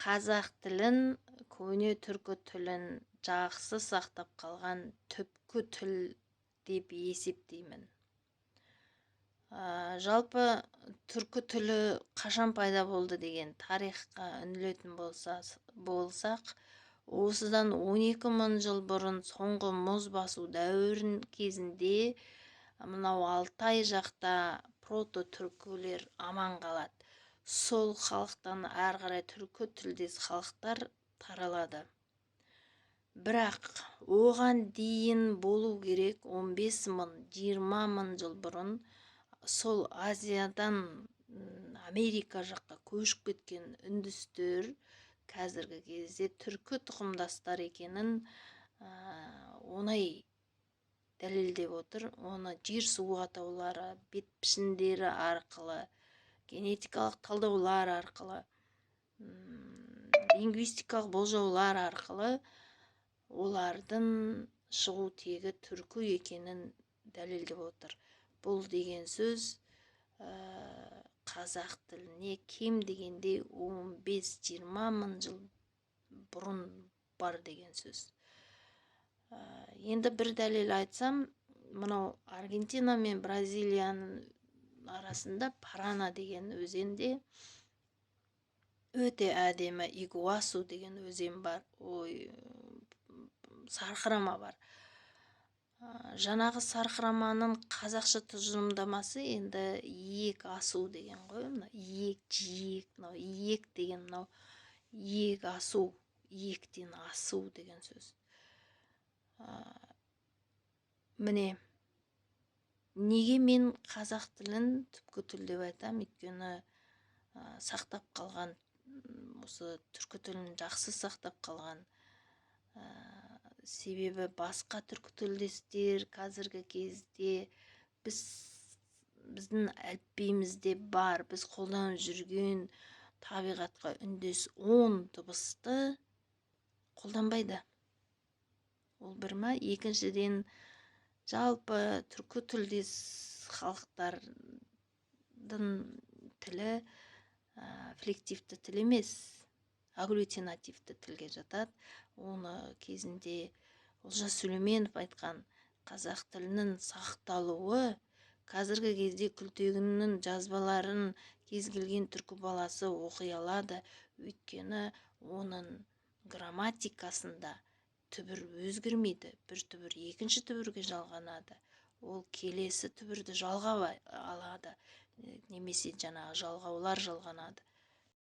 қазақ тілін, көне түркі тілін жақсы сақтап қалған түпкі тіл деп есептеймін. Жалпы түркі тілі қашан пайда болды деген тарихқа үңілетін болсақ, осыдан 12 мың жыл бұрын соңғы мұз басу дәуірін кезінде мынау Алтай жақта прото-түркілер аман қалады. Сол халықтан әрі қарай түркі тілдес халықтар таралады. Бірақ оған дейін болу керек 15 мың, 20 мың жыл бұрын сол Азиядан Америка жаққа көшіп кеткен үндістер қазіргі кезде түркі тұқымдастар екенін оңай дәлелдеп отыр. Оны жер су атаулары, бет пішіндері арқылы, генетикалық талдаулар арқылы, лингвистикалық болжаулар арқылы олардың шығу тегі түркі екенін дәлелдеп отыр. Бұл деген сөз қазақ тіліне кем дегенде 15-20 мың жыл бұрын бар деген сөз. Енді бір дәлел айтсам, мынау Аргентина мен Бразилияның арасында Парана деген өзенде өте әдемі Игуасу деген өзен бар. Сарқырама бар. Жаңағы сарқыраманың қазақша тұжырымдамасы енді иек асу деген ғой. Иек, жиек, иек деген иек асу, иектен асу деген сөз. Міне, неге мен қазақ тілін түпкі тіл деп айтам? Өйткені сақтап қалған, осы түркі тілін жақсы сақтап қалған. Себебі басқа түркі тілдестер қазіргі кезде біздің әліпбиімізде бар, біз қолданып жүрген табиғатқа үндес 10 дыбысты қолданбайды. Ол бір ма? Екіншіден, жалпы түркі тілдес халықтардың тілі флективті тіл емес, агглютинативті тілге жатады. Оны кезінде Олжас Сүлейменов айтқан қазақ тілінің сақталуы қазіргі кезде күлтегіннің жазбаларын кез келген түркі баласы оқи алады. Өйткені оның грамматикасында түбір өзгермейді. Бір түбір екінші түбірге жалғанады. Ол келесі түбірді жалғап алады. Немесе жаңағы жалғаулар жалғанады.